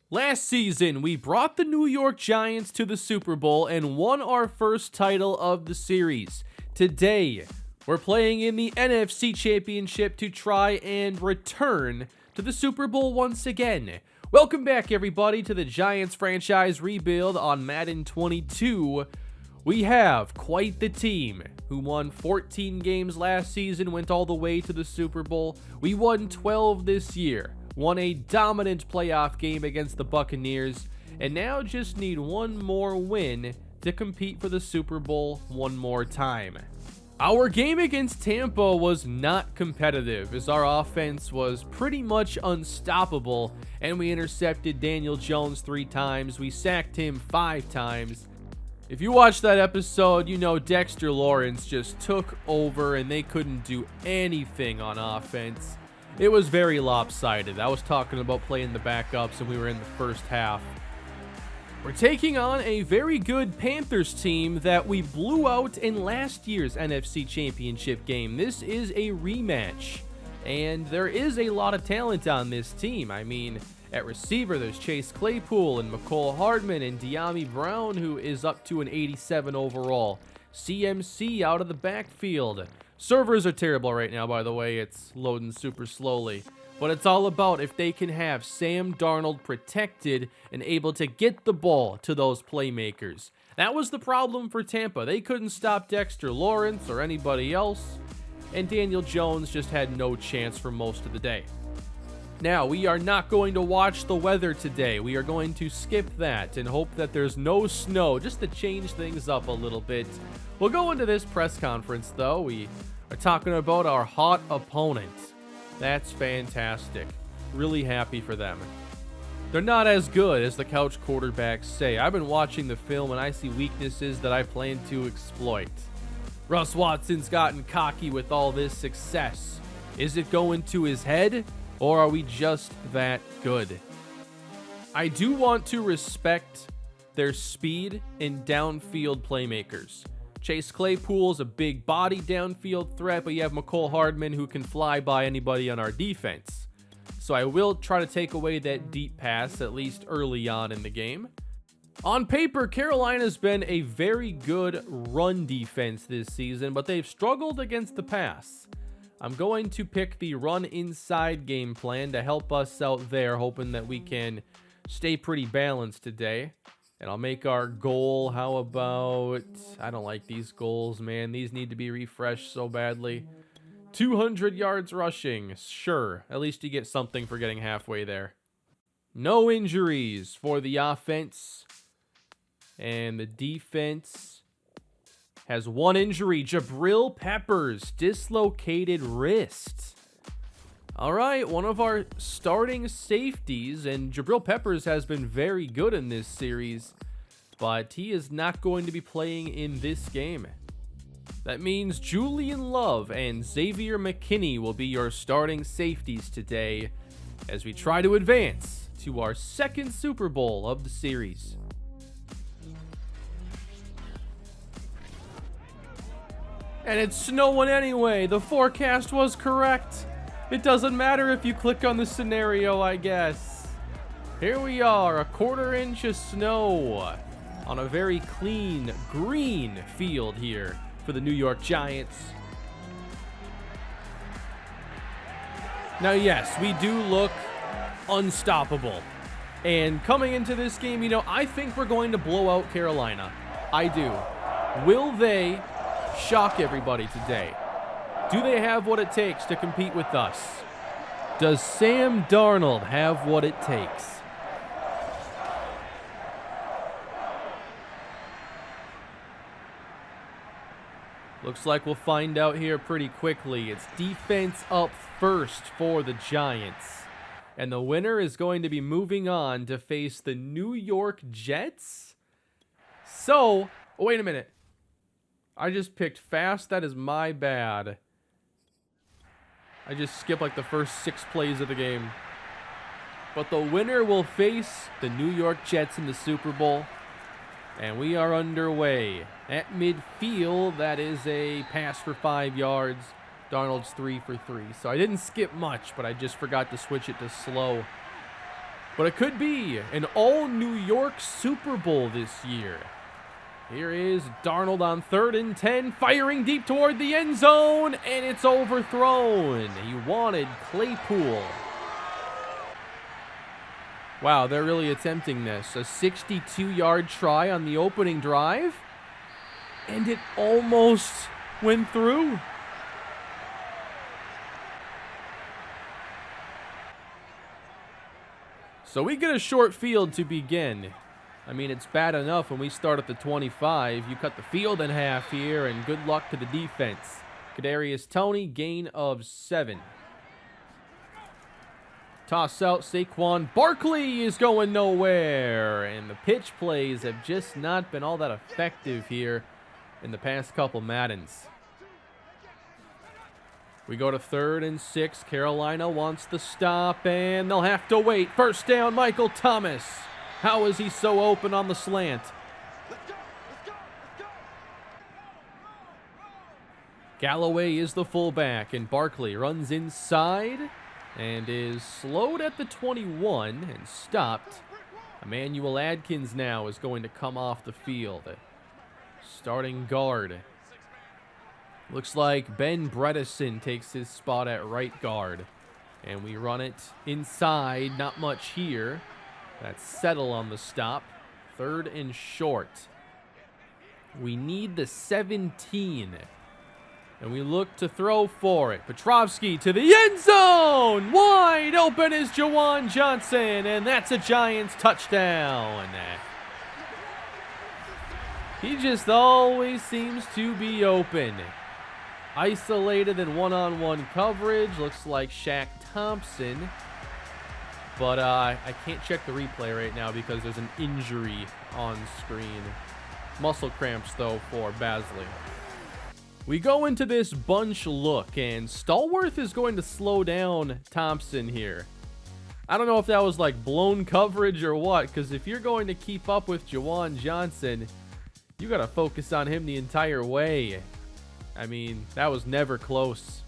Last season, we brought the New York Giants to the Super Bowl and won our first title of the series. Today, we're playing in the NFC Championship to try and return to the Super Bowl once again. Welcome back, everybody, to the Giants franchise rebuild on Madden 22. We have quite the team who won 14 games last season, went all the way to the Super Bowl. We won 12 this year. Won a dominant playoff game against the Buccaneers, and now just need one more win to compete for the Super Bowl one more time. Our game against Tampa was not competitive, as our offense was pretty much unstoppable, and we intercepted Daniel Jones 3 times, we sacked him 5 times. If you watched that episode, you know Dexter Lawrence just took over and they couldn't do anything on offense. It was very lopsided. I was talking about playing the backups and we were in the first half. We're taking on a very good Panthers team that we blew out in last year's NFC Championship game. This is a rematch, and there is a lot of talent on this team. I mean, at receiver, there's Chase Claypool and McCole Hardman and De'Ami Brown, who is up to an 87 overall. CMC out of the backfield. Servers are terrible right now, by the way. It's loading super slowly. But it's all about if they can have Sam Darnold protected and able to get the ball to those playmakers. That was the problem for Tampa. They couldn't stop Dexter Lawrence or anybody else, and Daniel Jones just had no chance for most of the day. Now, we are not going to watch the weather today. We are going to skip that and hope that there's no snow, just to change things up a little bit. We'll go into this press conference, though. We are talking about our hot opponent. That's fantastic. Really happy for them. They're not as good as the couch quarterbacks say. I've been watching the film and I see weaknesses that I plan to exploit. Russ Watson's gotten cocky with all this success. Is it going to his head, or are we just that good? I do want to respect their speed and downfield playmakers. Chase Claypool's a big body downfield threat, but you have McCole Hardman who can fly by anybody on our defense. So I will try to take away that deep pass, at least early on in the game. On paper, Carolina's been a very good run defense this season, but they've struggled against the pass. I'm going to pick the run inside game plan to help us out there, hoping that we can stay pretty balanced today. And I'll make our goal, how about, I don't like these goals, man. These need to be refreshed so badly. 200 yards rushing, sure. At least you get something for getting halfway there. No injuries for the offense. And the defense has one injury. Jabril Peppers, dislocated wrist. All right, one of our starting safeties, and Jabril Peppers has been very good in this series, but he is not going to be playing in this game. That means Julian Love and Xavier McKinney will be your starting safeties today as we try to advance to our second Super Bowl of the series. And it's snowing anyway. The forecast was correct. It doesn't matter if you click on the scenario, I guess. Here we are, a 1/4 inch of snow on a very clean, green field here for the New York Giants. Now, yes, we do look unstoppable. And coming into this game, I think we're going to blow out Carolina. I do. Will they shock everybody today? Do they have what it takes to compete with us? Does Sam Darnold have what it takes? Looks like we'll find out here pretty quickly. It's defense up first for the Giants. And the winner is going to be moving on to face the New York Jets. So, wait a minute. I just picked fast. That is my bad. I just skipped like the first 6 plays of the game. But the winner will face the New York Jets in the Super Bowl. And we are underway. At midfield, that is a pass for 5 yards. Darnold's 3 for 3. So I didn't skip much, but I just forgot to switch it to slow. but it could be an all-New York Super Bowl this year. Here is Darnold on 3rd and 10, firing deep toward the end zone, and it's overthrown. He wanted Claypool. Wow, they're really attempting this. A 62-yard try on the opening drive, and it almost went through. So we get a short field to begin. I mean, it's bad enough when we start at the 25. You cut the field in half here, and good luck to the defense. Kadarius Toney, gain of 7. Toss out, Saquon Barkley is going nowhere. And the pitch plays have just not been all that effective here in the past couple Maddens. We go to 3rd and 6. Carolina wants the stop, and they'll have to wait. First down, Michael Thomas. How is he so open on the slant? Galloway is the fullback, and Barkley runs inside and is slowed at the 21 and stopped. Emmanuel Adkins now is going to come off the field. Starting guard. Looks like Ben Bredesen takes his spot at right guard. And we run it inside, not much here. That's Settle on the stop. 3rd and short. We need the 17. And we look to throw for it. Petrovsky to the end zone! Wide open is Juwan Johnson, and that's a Giants touchdown. He just always seems to be open. Isolated in one-on-one coverage. Looks like Shaq Thompson. But I can't check the replay right now because there's an injury on screen. Muscle cramps, though, for Basley. We go into this bunch look, and Stallworth is going to slow down Thompson here. I don't know if that was like blown coverage or what, because if you're going to keep up with Juwan Johnson, you got to focus on him the entire way. I mean, that was never close.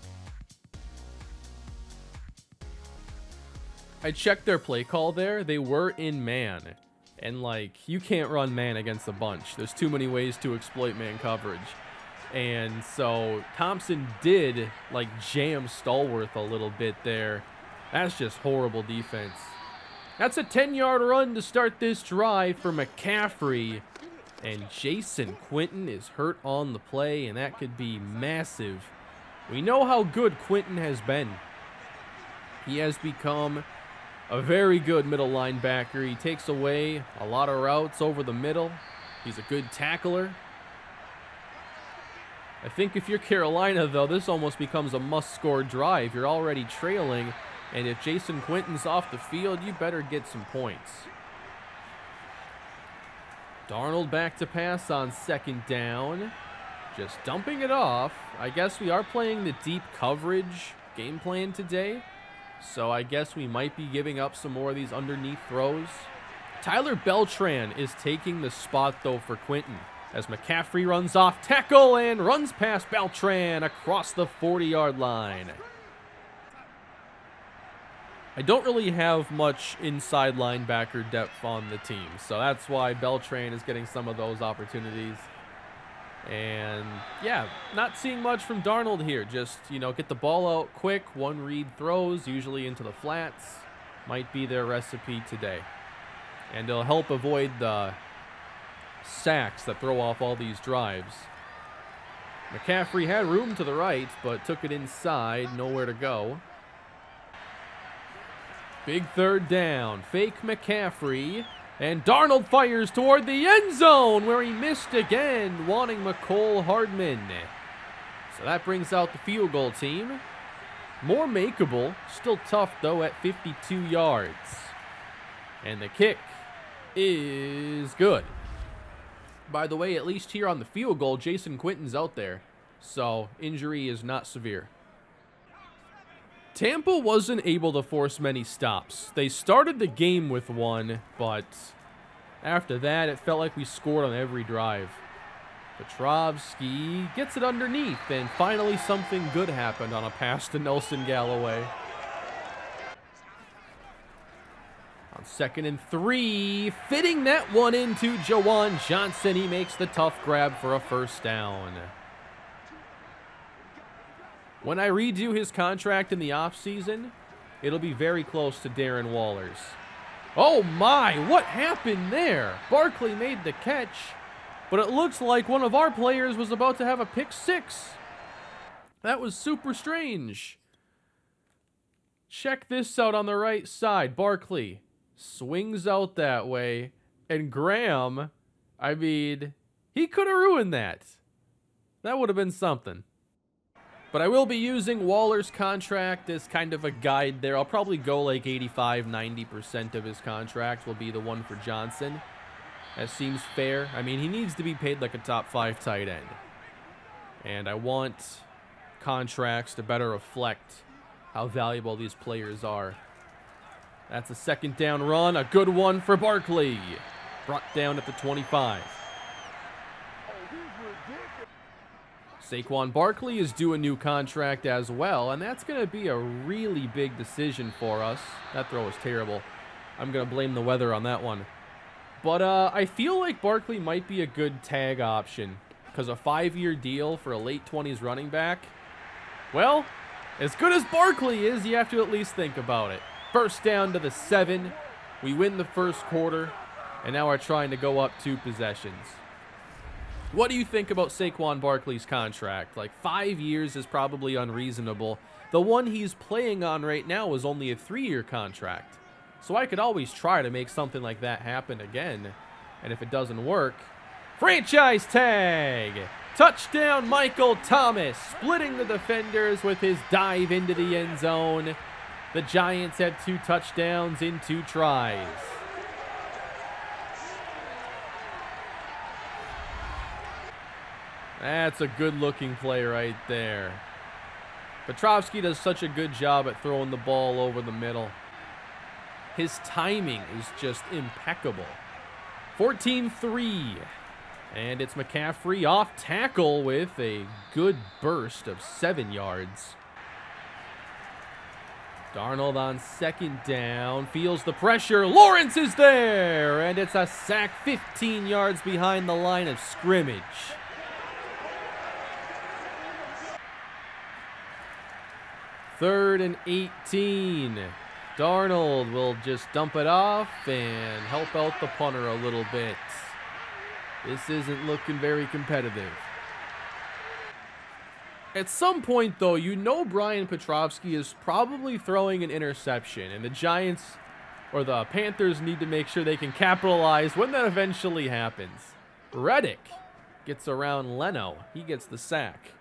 I checked their play call there. They were in man. And, like, you can't run man against a bunch. There's too many ways to exploit man coverage. And so Thompson did, like, jam Stallworth a little bit there. That's just horrible defense. That's a 10-yard run to start this drive for McCaffrey. And Jason Quinton is hurt on the play, and that could be massive. We know how good Quinton has been. He has become a very good middle linebacker. He takes away a lot of routes over the middle. He's a good tackler. I think if you're Carolina, though, this almost becomes a must-score drive. You're already trailing, and if Jason Quinton's off the field, you better get some points. Darnold back to pass on 2nd down. Just dumping it off. I guess we are playing the deep coverage game plan today. So I guess we might be giving up some more of these underneath throws. Tyler Beltran is taking the spot, though, for Quinton, as McCaffrey runs off tackle and runs past Beltran across the 40-yard line. I don't really have much inside linebacker depth on the team, so that's why Beltran is getting some of those opportunities. And, yeah, not seeing much from Darnold here. Just, you know, get the ball out quick, one-read throws, usually into the flats. Might be their recipe today. And it'll help avoid the sacks that throw off all these drives. McCaffrey had room to the right, but took it inside, nowhere to go. Big 3rd down, fake McCaffrey, and Darnold fires toward the end zone where he missed again, wanting McCole Hardman. So that brings out the field goal team. More makeable, still tough though at 52 yards. And the kick is good. By the way, at least here on the field goal, Jason Quinton's out there, so injury is not severe. Tampa wasn't able to force many stops. They started the game with one, but after that, it felt like we scored on every drive. Petrovsky gets it underneath, and finally something good happened on a pass to Nelson Galloway. On 2nd and 3, fitting that one into Jawan Johnson. He makes the tough grab for a first down. When I redo his contract in the offseason, it'll be very close to Darren Waller's. Oh my, what happened there? Barkley made the catch, but it looks like one of our players was about to have a pick six. That was super strange. Check this out on the right side. Barkley swings out that way, and Graham, I mean, he could have ruined that. That would have been something. But I will be using Waller's contract as kind of a guide there. I'll probably go like 85-90% of his contract will be the one for Johnson. That seems fair. I mean, he needs to be paid like a top 5 tight end. And I want contracts to better reflect how valuable these players are. That's a 2nd down run. A good one for Barkley. Brought down at the 25. Saquon Barkley is due a new contract as well, and that's going to be a really big decision for us. That throw was terrible. I'm going to blame the weather on that one. But I feel like Barkley might be a good tag option because a 5-year deal for a late 20s running back, well, as good as Barkley is, you have to at least think about it. First down to the 7. We win the first quarter, and now we're trying to go up 2 possessions. What do you think about Saquon Barkley's contract? Like 5 years is probably unreasonable. The one he's playing on right now is only a 3-year contract. So I could always try to make something like that happen again. And if it doesn't work, franchise tag! Touchdown Michael Thomas, splitting the defenders with his dive into the end zone. The Giants have 2 touchdowns in 2 tries. That's a good-looking play right there. Petrovsky does such a good job at throwing the ball over the middle. His timing is just impeccable. 14-3. And it's McCaffrey off tackle with a good burst of 7 yards. Darnold on 2nd down. Feels the pressure. Lawrence is there. And it's a sack 15 yards behind the line of scrimmage. Third and 18. Darnold will just dump it off and help out the punter a little bit. This isn't looking very competitive. At some point, though, you know Brian Petrovsky is probably throwing an interception, and the Giants or the Panthers need to make sure they can capitalize when that eventually happens. Reddick gets around Leno. He gets the sack.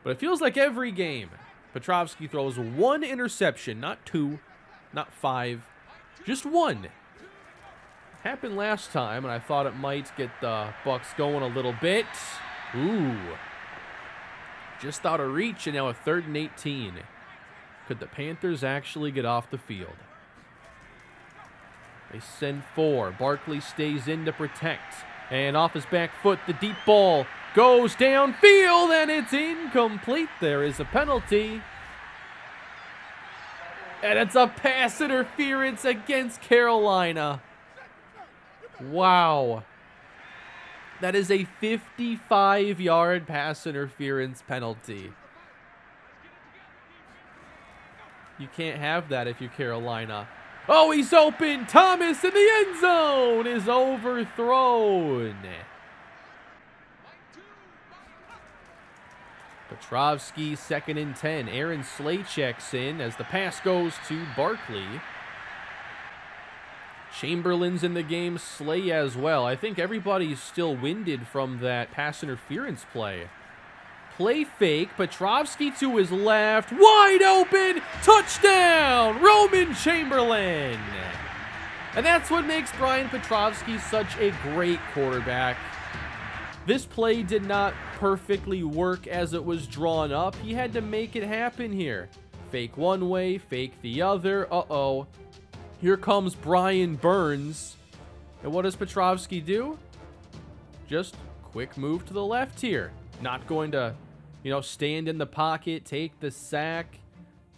But it feels like every game, Petrovsky throws 1 interception, not 2, not 5, just 1. Happened last time, and I thought it might get the Bucs going a little bit. Ooh. Just out of reach, and now a 3rd and 18. Could the Panthers actually get off the field? They send 4. Barkley stays in to protect. And off his back foot, the deep ball goes downfield, and it's incomplete. There is a penalty. And it's a pass interference against Carolina. Wow. That is a 55-yard pass interference penalty. You can't have that if you're Carolina. Oh, he's open. Thomas in the end zone is overthrown. Petrovsky, 2nd and 10. Aaron Slay checks in as the pass goes to Barkley. Chamberlain's in the game, Slay as well. I think everybody's still winded from that pass interference play. Play fake, Petrovsky to his left, wide open, touchdown, Roman Chamberlain. And that's what makes Brian Petrovsky such a great quarterback. This play did not perfectly work as it was drawn up. He had to make it happen here. Fake one way, fake the other. Uh-oh. Here comes Brian Burns. And what does Petrovsky do? Just quick move to the left here. Not going to, stand in the pocket, take the sack.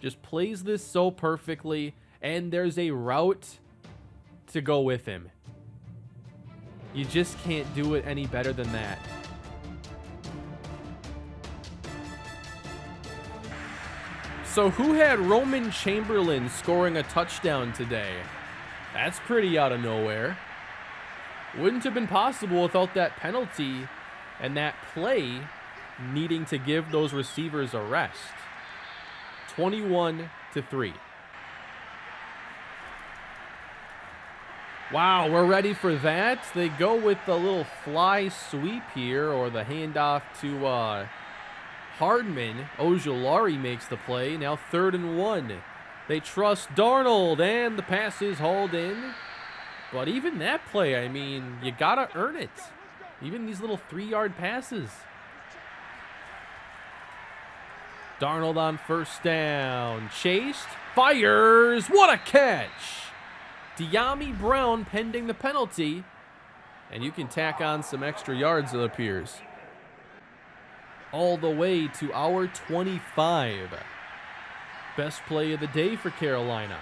Just plays this so perfectly. And there's a route to go with him. You just can't do it any better than that. So who had Roman Chamberlain scoring a touchdown today? That's pretty out of nowhere. Wouldn't have been possible without that penalty and that play needing to give those receivers a rest. 21-3. Wow, we're ready for that. They go with the little fly sweep here, or the handoff to Hardman. Ojulari makes the play. Now 3rd and 1. They trust Darnold, and the pass is hauled in. But even that play, I mean, you gotta earn it. Even these little 3-yard passes. Darnold on 1st down. Chased. Fires. What a catch. Dyami Brown pending the penalty. And you can tack on some extra yards, it appears. All the way to our 25. Best play of the day for Carolina.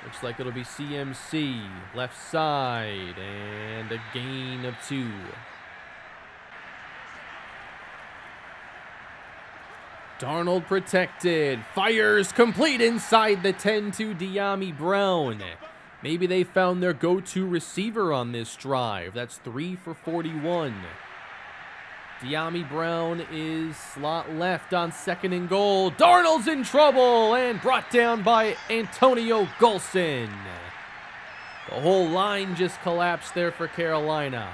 Looks like it'll be CMC. Left side. And a gain of 2. Darnold protected. Fires complete inside the 10 to Dyami Brown. Maybe they found their go-to receiver on this drive. That's 3 for 41. Dyami Brown is slot left on 2nd and goal. Darnold's in trouble and brought down by Antonio Golson. The whole line just collapsed there for Carolina.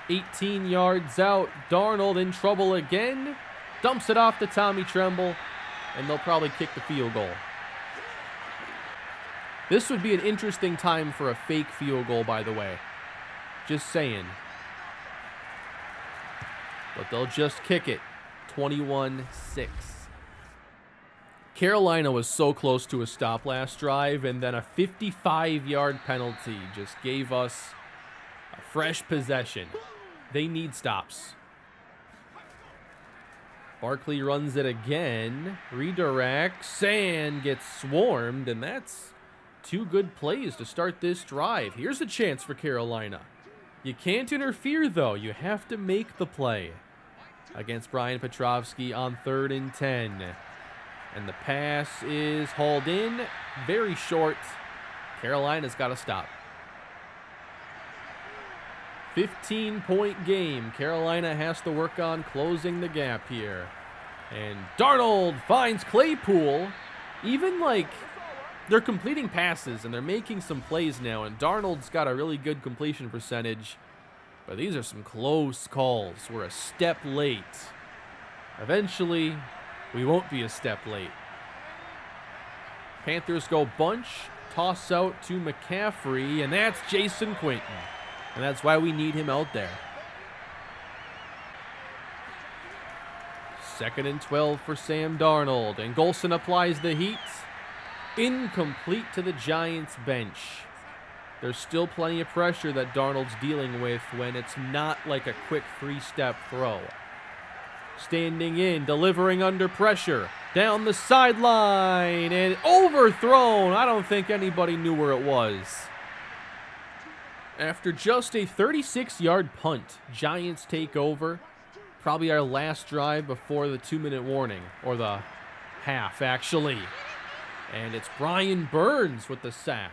18 yards out. Darnold in trouble again. Dumps it off to Tommy Tremble, and they'll probably kick the field goal. This would be an interesting time for a fake field goal, by the way. Just saying. But they'll just kick it. 21-6. Carolina was so close to a stop last drive, and then a 55-yard penalty just gave us a fresh possession. They need stops. Barkley runs it again. Redirects and gets swarmed, and that's 2 good plays to start this drive. Here's a chance for Carolina. You can't interfere, though. You have to make the play against Brian Petrovsky on 3rd and 10. And the pass is hauled in. Very short. Carolina's got to stop. 15-point game. Carolina has to work on closing the gap here. And Darnold finds Claypool. Even like they're completing passes and they're making some plays now. And Darnold's got a really good completion percentage. But these are some close calls. We're a step late. Eventually, we won't be a step late. Panthers go bunch. Toss out to McCaffrey. And that's Jason Quinton. And that's why we need him out there. 2nd and 12 for Sam Darnold. And Golson applies the heat. Incomplete to the Giants bench. There's still plenty of pressure that Darnold's dealing with when it's not like a quick 3-step throw. Standing in, delivering under pressure. Down the sideline and overthrown. I don't think anybody knew where it was. After just a 36-yard punt, Giants take over. Probably our last drive before the 2-minute warning, or the half, actually. And it's Brian Burns with the sack.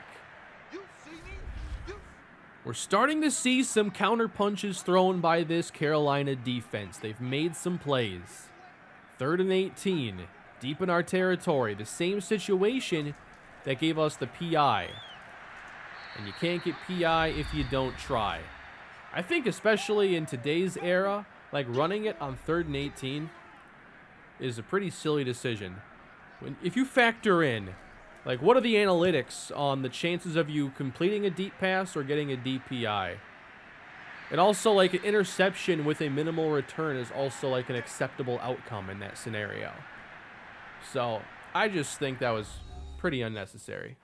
We're starting to see some counter punches thrown by this Carolina defense. They've made some plays. 3rd and 18, deep in our territory. The same situation that gave us the PI. And you can't get PI if you don't try. I think especially in today's era, like running it on 3rd and 18 is a pretty silly decision. If you factor in, like, what are the analytics on the chances of you completing a deep pass or getting a DPI? And also, like, an interception with a minimal return is also, like, an acceptable outcome in that scenario. So, I just think that was pretty unnecessary.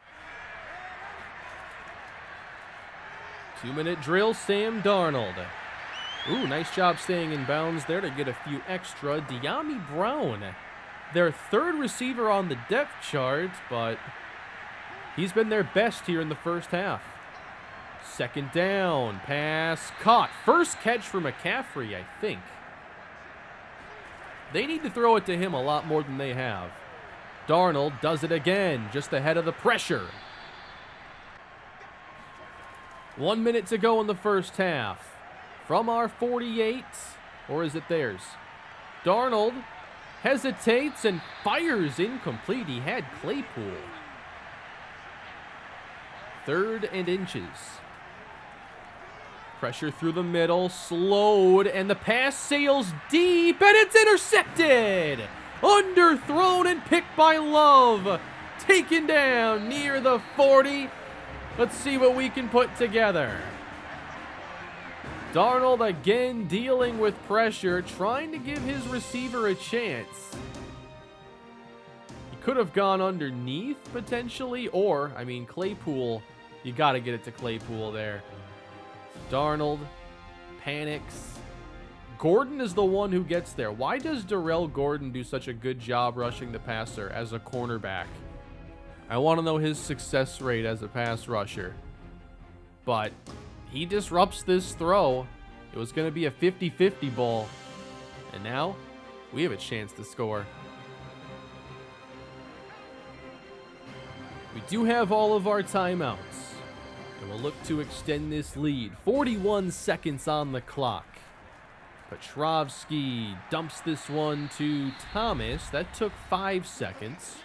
2-minute drill, Sam Darnold. Ooh, nice job staying in bounds there to get a few extra. Dyami Brown their third receiver on the depth chart, but he's been their best here in the first half. Second down, pass caught. First catch for McCaffrey, I think. They need to throw it to him a lot more than they have. Darnold does it again, just ahead of the pressure. 1 minute to go in the first half. From our 48, or is it theirs? Darnold hesitates and fires incomplete. He had Claypool. 3rd and inches. Pressure through the middle, slowed, and the pass sails deep, and it's intercepted! Underthrown and picked by Love. Taken down near the 40. Let's see what we can put together. Darnold again dealing with pressure, trying to give his receiver a chance. He could have gone underneath, potentially, or, I mean, Claypool, you got to get it to Claypool there. Darnold panics. Gordon is the one who gets there. Why does Darrell Gordon do such a good job rushing the passer as a cornerback? I want to know his success rate as a pass rusher. But he disrupts this throw. It was going to be a 50-50 ball. And now we have a chance to score. We do have all of our timeouts. And we'll look to extend this lead. 41 seconds on the clock. Petrovsky dumps this one to Thomas. That took 5 seconds.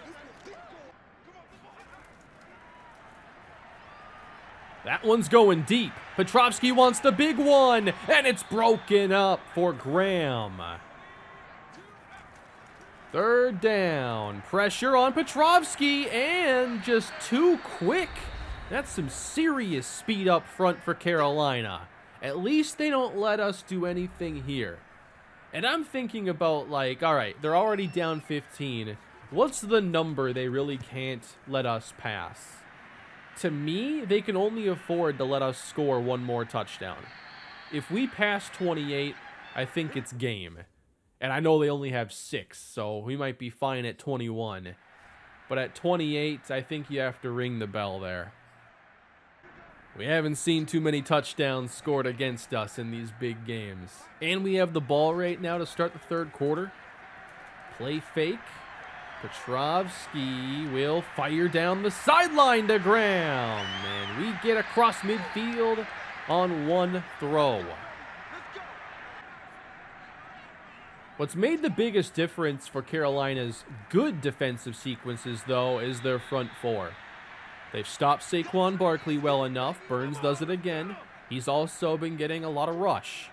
That one's going deep. Petrovsky wants the big one, and it's broken up for Graham. 3rd down. Pressure on Petrovsky, and just too quick. That's some serious speed up front for Carolina. At least they don't let us do anything here. And I'm thinking about, like, all right, they're already down 15. What's the number they really can't let us pass? To me, they can only afford to let us score one more touchdown. If we pass 28, I think it's game. And I know they only have 6, so we might be fine at 21. But at 28, I think you have to ring the bell there. We haven't seen too many touchdowns scored against us in these big games. And we have the ball right now to start the 3rd quarter. Play fake. Petrovsky will fire down the sideline to Graham. And we get across midfield on one throw. What's made the biggest difference for Carolina's good defensive sequences, though, is their front 4. They've stopped Saquon Barkley well enough. Burns does it again. He's also been getting a lot of rush.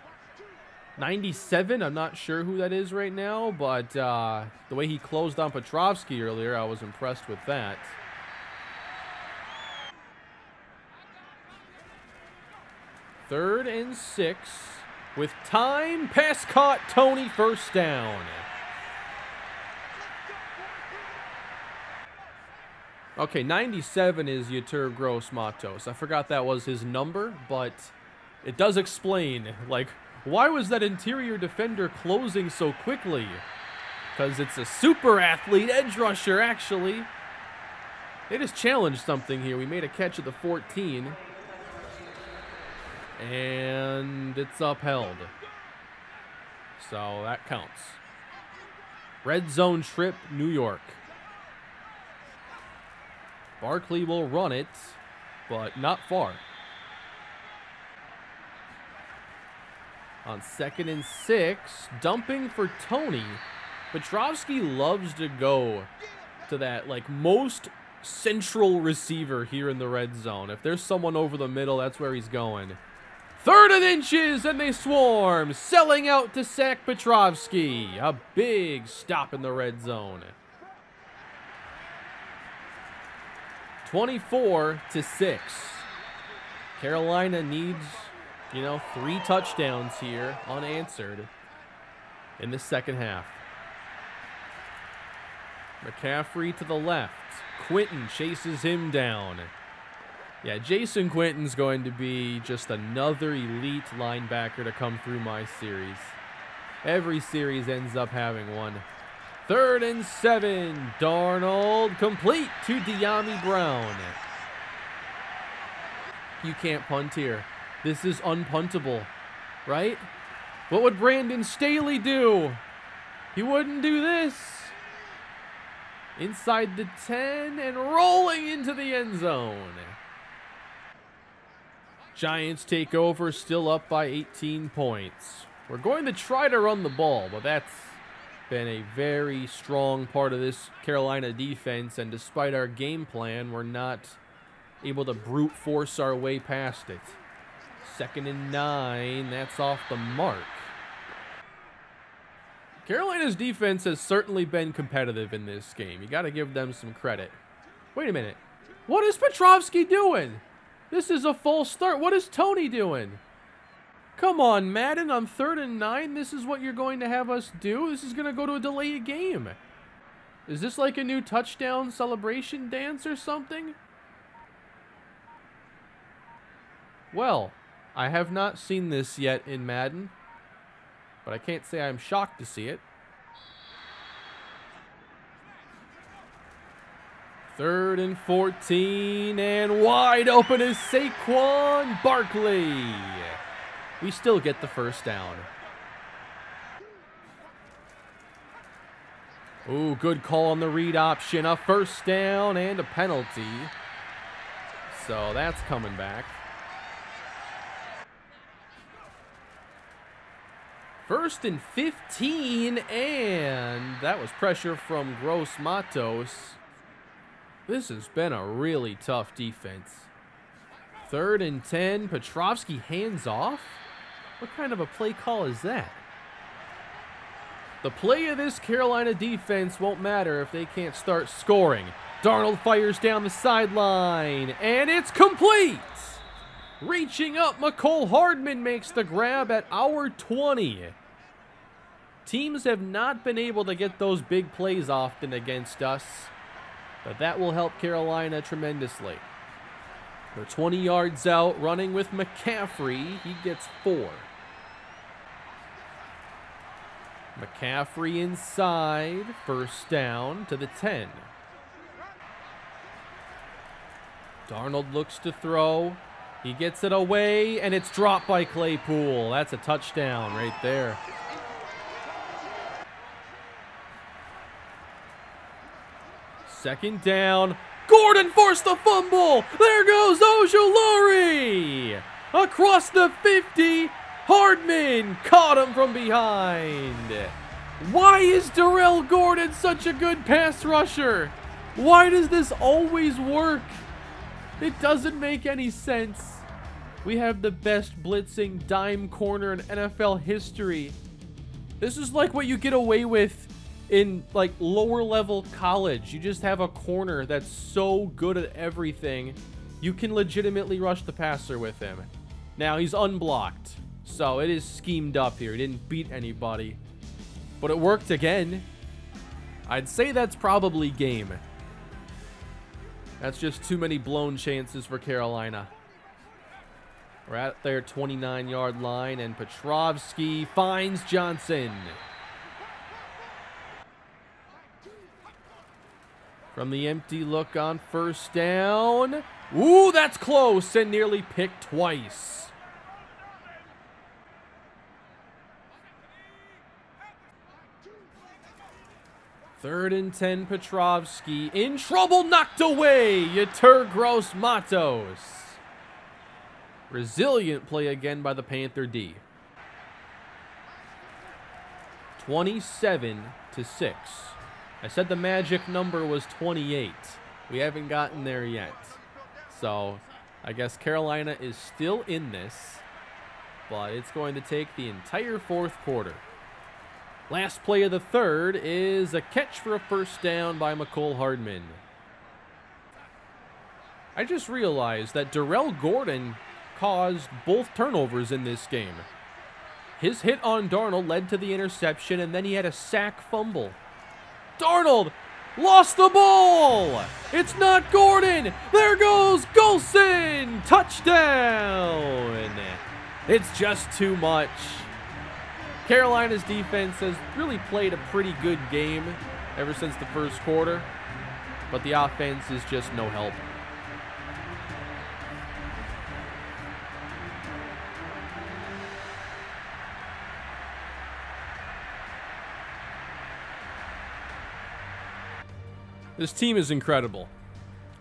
97, I'm not sure who that is right now, but the way he closed on Petrovsky earlier, I was impressed with that. Third and 6. With time, pass caught, Tony, first down. Okay, 97 is Yetur Gross-Matos. I forgot that was his number, but it does explain, like, why was that interior defender closing so quickly? Because it's a super athlete edge rusher, actually. They just challenged something here. We made a catch at the 14. And it's upheld. So that counts. Red zone trip, New York. Barkley will run it, but not far. On 2nd and 6, dumping for Tony. Petrovsky loves to go to that, like, most central receiver here in the red zone. If there's someone over the middle, that's where he's going. 3rd and inches, and they swarm, selling out to sack Petrovsky. A big stop in the red zone. 24-6. Carolina needs, 3 touchdowns here unanswered in the second half. McCaffrey to the left. Quentin chases him down. Yeah, Jason Quentin's going to be just another elite linebacker to come through my series. Every series ends up having one. 3rd and 7. Darnold complete to De'Ami Brown. You can't punt here. This is unpuntable, right? What would Brandon Staley do? He wouldn't do this. Inside the 10 and rolling into the end zone. Giants take over, still up by 18 points. We're going to try to run the ball, but that's been a very strong part of this Carolina defense, and despite our game plan, we're not able to brute force our way past it. 2nd and 9, that's off the mark. Carolina's defense has certainly been competitive in this game. You got to give them some credit. Wait a minute. What is Petrovsky doing? This is a false start. What is Tony doing? Come on, Madden, on 3rd and 9, this is what you're going to have us do? This is going to go to a delayed game. Is this like a new touchdown celebration dance or something? Well, I have not seen this yet in Madden, but I can't say I'm shocked to see it. 3rd and 14, and wide open is Saquon Barkley. We still get the first down. Ooh, good call on the read option. A first down and a penalty. So that's coming back. 1st and 15, and that was pressure from Gross Matos. This has been a really tough defense. 3rd and 10, Petrovsky hands off? What kind of a play call is that? The play of this Carolina defense won't matter if they can't start scoring. Darnold fires down the sideline, and it's complete! Reaching up, McCole Hardman makes the grab at our 20. Teams have not been able to get those big plays often against us, but that will help Carolina tremendously. They're 20 yards out, running with McCaffrey. He gets 4. McCaffrey inside, first down to the 10. Darnold looks to throw. He gets it away, and it's dropped by Claypool. That's a touchdown right there. Second down. Gordon forced the fumble. There goes Ojulari. Across the 50. Hardman caught him from behind. Why is Darrell Gordon such a good pass rusher? Why does this always work? It doesn't make any sense. We have the best blitzing dime corner in NFL history. This is like what you get away with in like lower level college. You just have a corner that's so good at everything, you can legitimately rush the passer with him. Now he's unblocked, so it is schemed up here. He didn't beat anybody, but it worked again. I'd say that's probably game. That's just too many blown chances for Carolina. We're at their 29-yard line, and Petrovsky finds Johnson. From the empty look on first down. Ooh, that's close and nearly picked twice. Third and 10, Petrovsky in trouble, knocked away. Yetur Gross Matos. Resilient play again by the Panther D. 27-6. I said the magic number was 28. We haven't gotten there yet. So I guess Carolina is still in this, but it's going to take the entire fourth quarter. Last play of the third is a catch for a first down by McCole Hardman. I just realized that Darrell Gordon caused both turnovers in this game. His hit on Darnold led to the interception, and then he had a sack fumble. Darnold lost the ball. It's not Gordon. There goes Golson. Touchdown. It's just too much. Carolina's defense has really played a pretty good game. ever since the first quarter, but the offense is just no help. This team is incredible.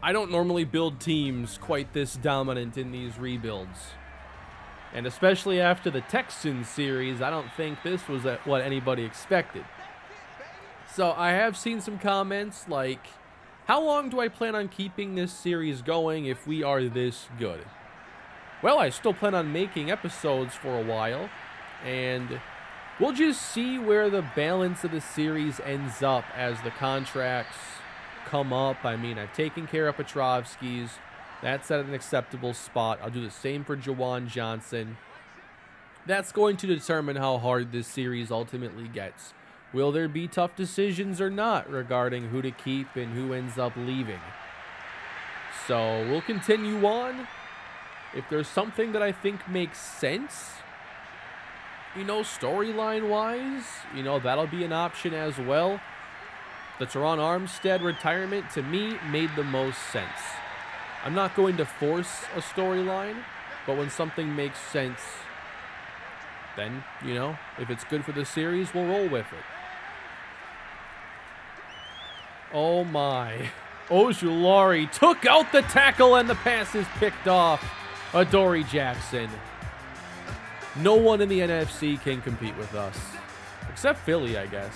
I don't normally build teams quite this dominant in these rebuilds. And especially after the Texans series, I don't think this was what anybody expected. So I have seen some comments like, how long do I plan on keeping this series going if we are this good? Well, I still plan on making episodes for a while, and we'll just see where the balance of the series ends up as the contracts come up. I mean, I've taken care of Petrovsky's. That's at an acceptable spot. I'll do the same for Jawan Johnson. That's going to determine how hard this series ultimately gets. Will there be tough decisions or not regarding who to keep and who ends up leaving? So we'll continue on. If there's something that I think makes sense, storyline-wise, that'll be an option as well. The Teron Armstead retirement, to me, made the most sense. I'm not going to force a storyline, but when something makes sense, then, if it's good for the series, we'll roll with it. Oh my. Ojulari took out the tackle and the pass is picked off. Adoree Jackson. No one in the NFC can compete with us. Except Philly, I guess.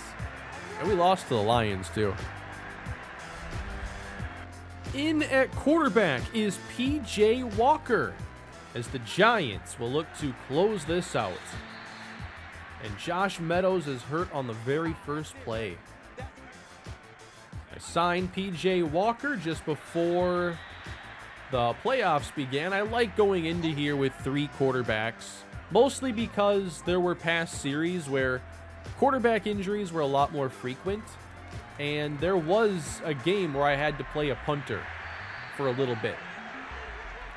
And we lost to the Lions, too. In at quarterback is P.J. Walker, as the Giants will look to close this out. And Josh Meadows is hurt on the very first play. I signed P.J. Walker just before the playoffs began. I like going into here with 3 quarterbacks, mostly because there were past series where quarterback injuries were a lot more frequent, and there was a game where I had to play a punter for a little bit.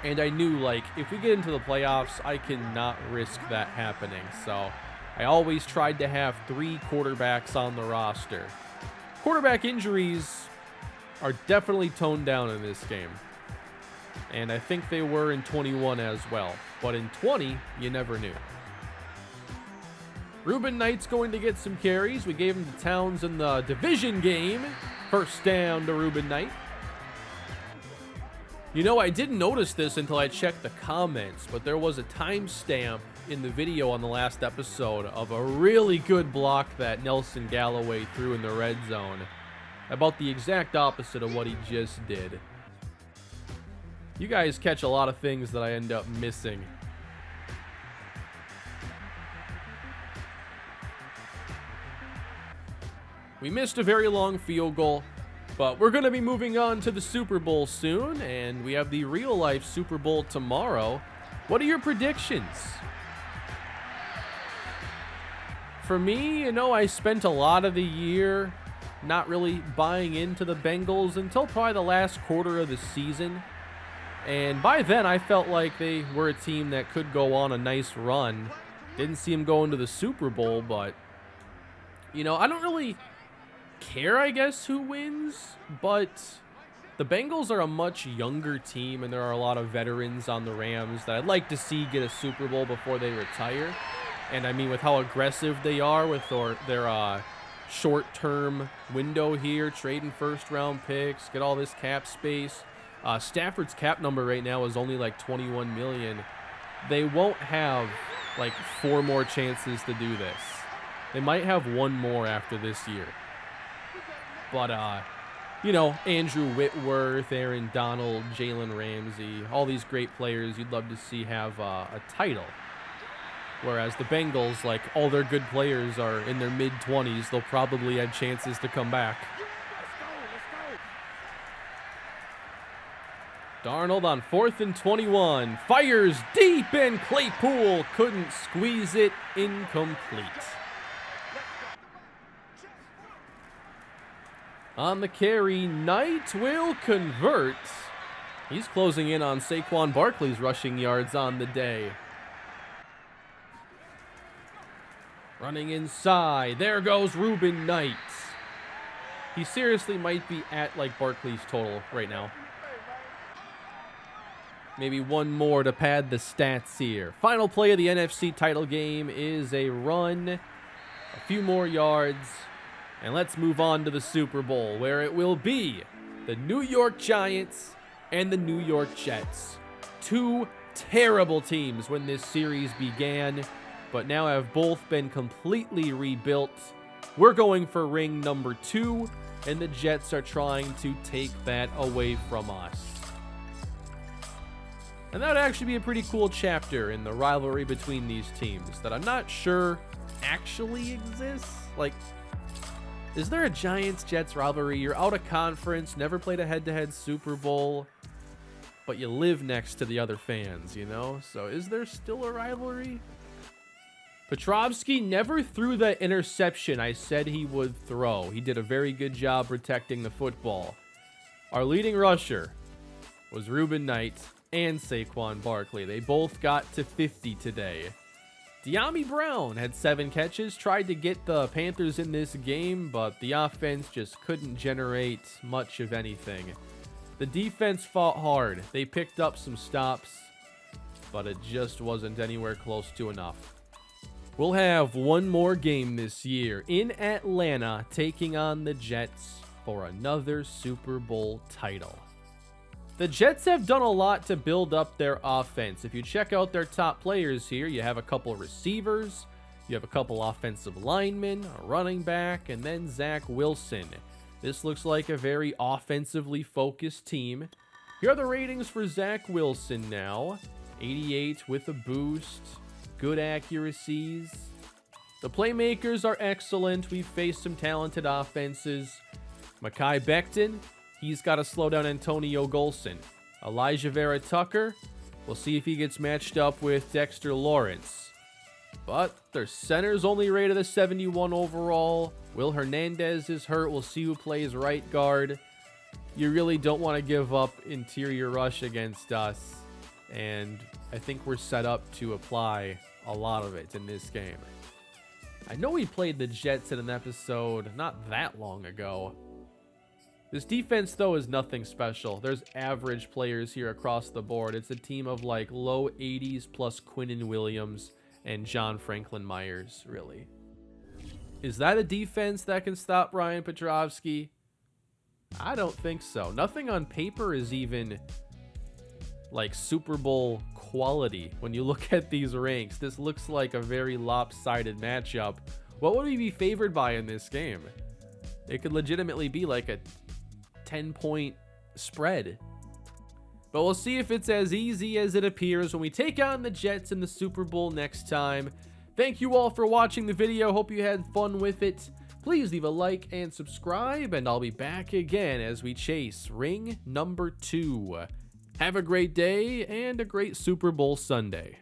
And I knew, if we get into the playoffs, I cannot risk that happening. So I always tried to have 3 quarterbacks on the roster. Quarterback injuries are definitely toned down in this game. And I think they were in 21 as well. But in 20, you never knew. Ruben Knight's going to get some carries. We gave him to Towns in the division game. First down to Ruben Knight. I didn't notice this until I checked the comments, but there was a timestamp in the video on the last episode of a really good block that Nelson Galloway threw in the red zone. About the exact opposite of what he just did. You guys catch a lot of things that I end up missing. We missed a very long field goal, but we're going to be moving on to the Super Bowl soon, and we have the real-life Super Bowl tomorrow. What are your predictions? For me, I spent a lot of the year not really buying into the Bengals until probably the last quarter of the season. And by then, I felt like they were a team that could go on a nice run. Didn't see them go into the Super Bowl, but, I don't really care, I guess, who wins, but the Bengals are a much younger team, and there are a lot of veterans on the Rams that I'd like to see get a Super Bowl before they retire. And I mean, with how aggressive they are with their short-term window here, trading first-round picks, get all this cap space. Stafford's cap number right now is only like $21 million. They won't have 4 more chances to do this. They might have 1 more after this year. But, Andrew Whitworth, Aaron Donald, Jalen Ramsey, all these great players you'd love to see have a title. Whereas the Bengals, all their good players are in their mid-20s. They'll probably have chances to come back. Darnold on 4th and 21. Fires deep, and Claypool couldn't squeeze it. Incomplete. On the carry, Knight will convert. He's closing in on Saquon Barkley's rushing yards on the day. Running inside. There goes Ruben Knight. He seriously might be at like Barkley's total right now. Maybe one more to pad the stats here. Final play of the NFC title game is a run, a few more yards, and let's move on to the Super Bowl, where it will be the New York Giants and the New York Jets. Two terrible teams when this series began, but now have both been completely rebuilt. We're going for ring number 2, and the Jets are trying to take that away from us. And that would actually be a pretty cool chapter in the rivalry between these teams that I'm not sure actually exists. Like, is there a Giants-Jets rivalry? You're out of conference, never played a head-to-head Super Bowl, but you live next to the other fans, you know? So is there still a rivalry? Petrovsky never threw the interception I said he would throw. He did a very good job protecting the football. Our leading rusher was Reuben Knight and Saquon Barkley. They both got to 50 today. De'Ami Brown had 7 catches, tried to get the Panthers in this game, but the offense just couldn't generate much of anything. The defense fought hard. They picked up some stops, but it just wasn't anywhere close to enough. We'll have one more game this year in Atlanta, taking on the Jets for another Super Bowl title. The Jets have done a lot to build up their offense. If you check out their top players here, you have a couple receivers, you have a couple offensive linemen, a running back, and then Zach Wilson. This looks like a very offensively focused team. Here are the ratings for Zach Wilson now. 88 with a boost, good accuracies. The playmakers are excellent. We've faced some talented offenses. Mekhi Becton, he's got to slow down Antonio Golson. Elijah Vera Tucker, we'll see if he gets matched up with Dexter Lawrence. But their center's only rated a 71 overall. Will Hernandez is hurt. We'll see who plays right guard. You really don't want to give up interior rush against us. And I think we're set up to apply a lot of it in this game. I know we played the Jets in an episode not that long ago. This defense, though, is nothing special. There's average players here across the board. It's a team of like low 80s plus Quinnen Williams and John Franklin Myers, really. Is that a defense that can stop Ryan Petrovsky? I don't think so. Nothing on paper is even like Super Bowl quality. When you look at these ranks, this looks like a very lopsided matchup. What would we be favored by in this game? It could legitimately be like a 10-point spread. But we'll see if it's as easy as it appears when we take on the Jets in the Super Bowl next time. Thank you all for watching the video. Hope you had fun with it. Please leave a like and subscribe, and I'll be back again as we chase ring number 2. Have a great day and a great Super Bowl Sunday.